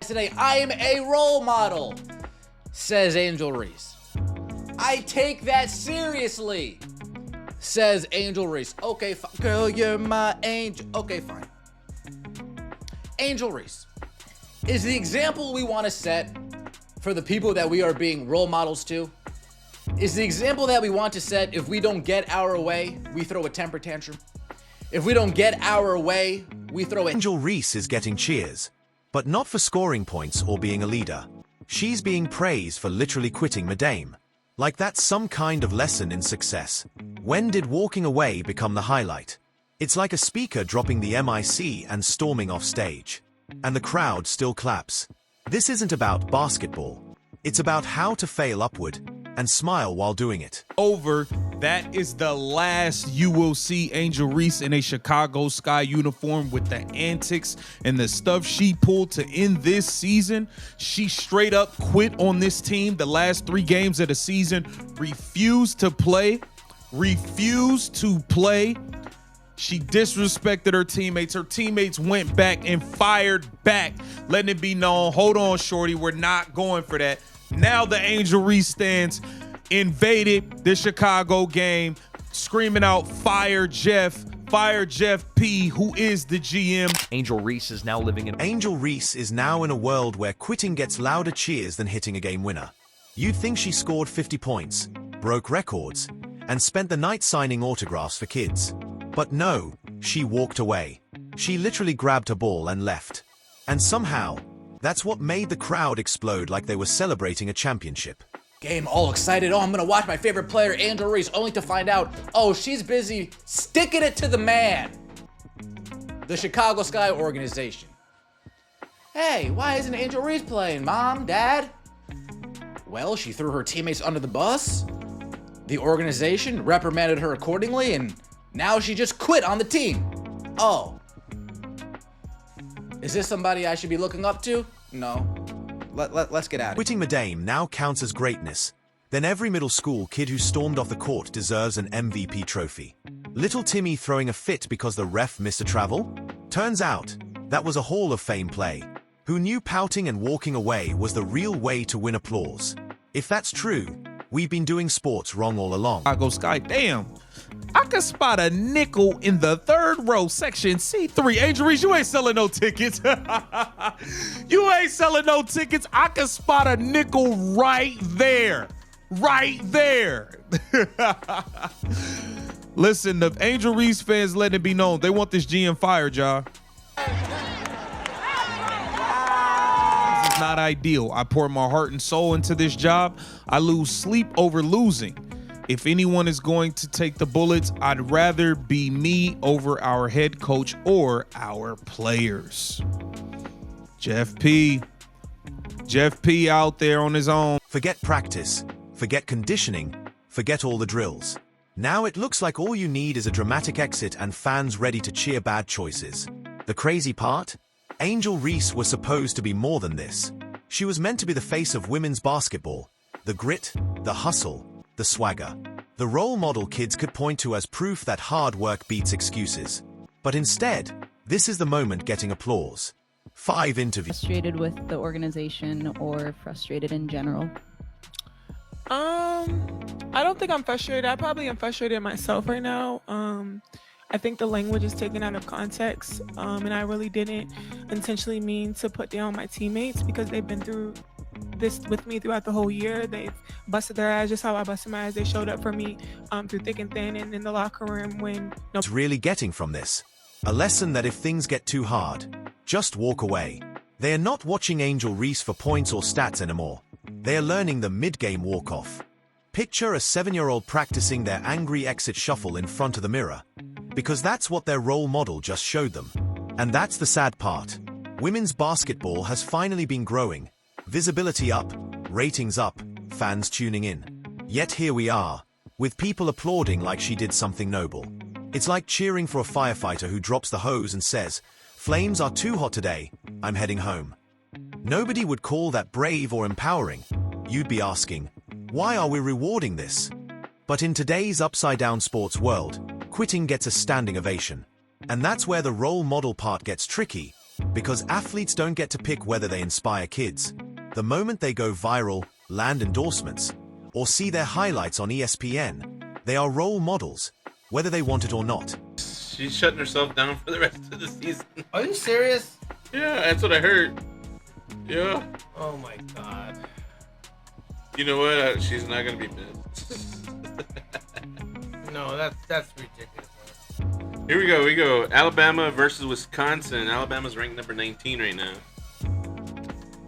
Today, I am a role model, says Angel Reese. I take that seriously, says Angel Reese. Okay, girl, you're my angel. Okay, fine. Angel Reese is the example we want to set for the people that we are being role models to. Is the example that we want to set. If we don't get our way, we throw a temper tantrum. If we don't get our way, we throw a... Angel Reese is getting cheers, but not for scoring points or being a leader. She's being praised for literally quitting Madame. Like that's some kind of lesson in success. When did walking away become the highlight? It's like a speaker dropping the mic and storming off stage. And the crowd still claps. This isn't about basketball. It's about how to fail upward and smile while doing it. Over. That is the last you will see Angel Reese in a Chicago Sky uniform with the antics and the stuff she pulled to end this season. She straight up quit on this team the last 3 games of the season, refused to play. She disrespected her teammates. Her teammates went back and fired back, letting it be known, hold on, shorty, we're not going for that. Now the Angel Reese stands invaded the Chicago game, screaming out, fire Jeff P, who is the GM. Angel Reese is now living in... Angel Reese is now in a world where quitting gets louder cheers than hitting a game winner. You'd think she scored 50 points, broke records, and spent the night signing autographs for kids. But no, she walked away. She literally grabbed her ball and left. And somehow, that's what made the crowd explode like they were celebrating a championship. Game all excited. Oh, I'm gonna watch my favorite player, Angel Reese, only to find out, oh, she's busy sticking it to the man. The Chicago Sky organization. Hey, why isn't Angel Reese playing, Mom, Dad? Well, she threw her teammates under the bus. The organization reprimanded her accordingly, and now she just quit on the team. Oh. Is this somebody I should be looking up to? No. Let's get out of here. Quitting Madame now counts as greatness. Then every middle school kid who stormed off the court deserves an MVP trophy. Little Timmy throwing a fit because the ref missed a travel? Turns out, that was a Hall of Fame play. Who knew pouting and walking away was the real way to win applause? If that's true, we've been doing sports wrong all along. Chicago Sky, damn. I can spot a nickel in the 3rd row, section C3. Angel Reese, you ain't selling no tickets. You ain't selling no tickets. I can spot a nickel right there. Right there. Listen, the Angel Reese fans letting it be known, they want this GM fired, y'all. This is not ideal. I pour my heart and soul into this job. I lose sleep over losing. If anyone is going to take the bullets, I'd rather be me over our head coach or our players. Jeff P out there on his own. Forget practice, forget conditioning, forget all the drills. Now it looks like all you need is a dramatic exit and fans ready to cheer bad choices. The crazy part? Angel Reese was supposed to be more than this. She was meant to be the face of women's basketball. The grit, the hustle, the swagger. The role model kids could point to as proof that hard work beats excuses. But instead, this is the moment getting applause. 5 interviews. Frustrated with the organization or frustrated in general? I don't think I'm frustrated. I probably am frustrated myself right now. I think the language is taken out of context, and I really didn't intentionally mean to put down my teammates because they've been through this with me throughout the whole year. They've busted their ass just how I busted my ass. They showed up for me through thick and thin and in the locker room when... It's really getting from this. A lesson that if things get too hard, just walk away. They are not watching Angel Reese for points or stats anymore. They are learning the mid-game walk-off. Picture a 7-year-old practicing their angry exit shuffle in front of the mirror. Because that's what their role model just showed them. And that's the sad part. Women's basketball has finally been growing. Visibility up, ratings up, fans tuning in. Yet here we are, with people applauding like she did something noble. It's like cheering for a firefighter who drops the hose and says, "Flames are too hot today, I'm heading home." Nobody would call that brave or empowering. You'd be asking, why are we rewarding this? But in today's upside-down sports world, quitting gets a standing ovation. And that's where the role model part gets tricky. Because athletes don't get to pick whether they inspire kids. The moment they go viral, land endorsements, or see their highlights on ESPN, they are role models, whether they want it or not. She's shutting herself down for the rest of the season. Are you serious? Yeah, that's what I heard. Yeah. Oh my god. You know what? She's not gonna be missed. No, that's ridiculous. Here we go. Alabama versus Wisconsin. Alabama's ranked number 19 right now.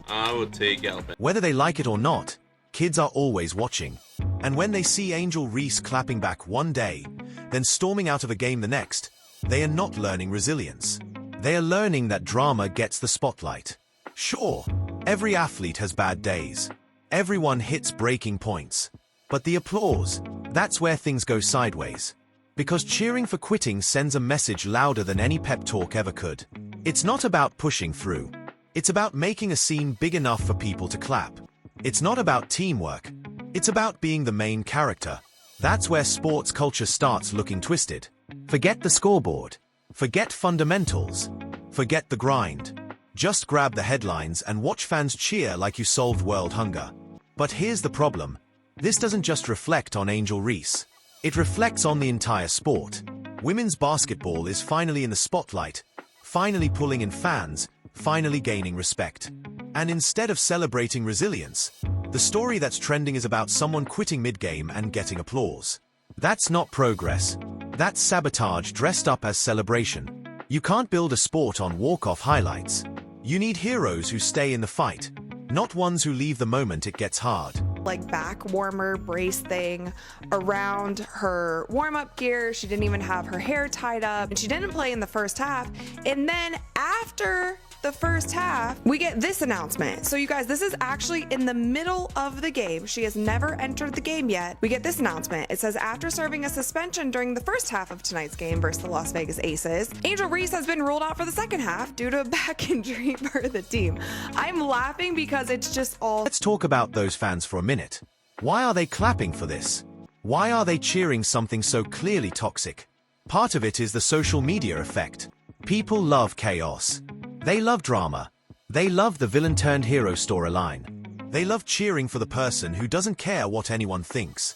I would take Alabama. Whether they like it or not, kids are always watching. And when they see Angel Reese clapping back one day, then storming out of a game the next, they are not learning resilience. They are learning that drama gets the spotlight. Sure, every athlete has bad days. Everyone hits breaking points. But the applause, that's where things go sideways. Because cheering for quitting sends a message louder than any pep talk ever could. It's not about pushing through. It's about making a scene big enough for people to clap. It's not about teamwork. It's about being the main character. That's where sports culture starts looking twisted. Forget the scoreboard. Forget fundamentals. Forget the grind. Just grab the headlines and watch fans cheer like you solved world hunger. But here's the problem. This doesn't just reflect on Angel Reese. It reflects on the entire sport. Women's basketball is finally in the spotlight, finally pulling in fans, finally gaining respect. And instead of celebrating resilience, the story that's trending is about someone quitting mid-game and getting applause. That's not progress. That's sabotage dressed up as celebration. You can't build a sport on walk-off highlights. You need heroes who stay in the fight, not ones who leave the moment it gets hard. Like back warmer brace thing around her warm-up gear. She didn't even have her hair tied up, and she didn't play in the first half. And then after the first half, we get this announcement. So you guys, this is actually in the middle of the game. She has never entered the game yet. We get this announcement. It says, after serving a suspension during the first half of tonight's game versus the Las Vegas Aces, Angel Reese has been ruled out for the second half due to a back injury for the team. I'm laughing because it's just all... Let's talk about those fans for a minute. Why are they clapping for this? Why are they cheering something so clearly toxic? Part of it is the social media effect. People love chaos. They love drama. They love the villain-turned-hero storyline. They love cheering for the person who doesn't care what anyone thinks.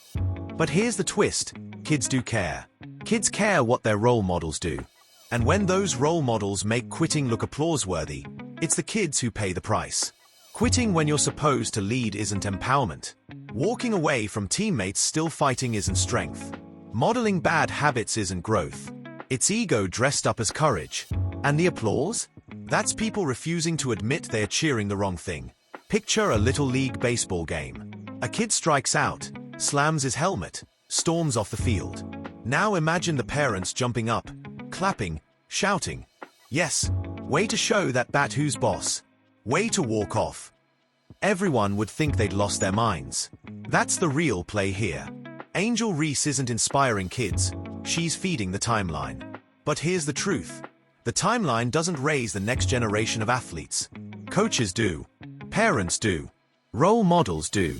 But here's the twist. Kids do care. Kids care what their role models do. And when those role models make quitting look applause-worthy, it's the kids who pay the price. Quitting when you're supposed to lead isn't empowerment. Walking away from teammates still fighting isn't strength. Modeling bad habits isn't growth. It's ego dressed up as courage. And the applause? That's people refusing to admit they're cheering the wrong thing. Picture a Little League baseball game. A kid strikes out, slams his helmet, storms off the field. Now imagine the parents jumping up, clapping, shouting. Yes, way to show that bat who's boss. Way to walk off. Everyone would think they'd lost their minds. That's the real play here. Angel Reese isn't inspiring kids. She's feeding the timeline. But here's the truth. The timeline doesn't raise the next generation of athletes. Coaches do. Parents do. Role models do.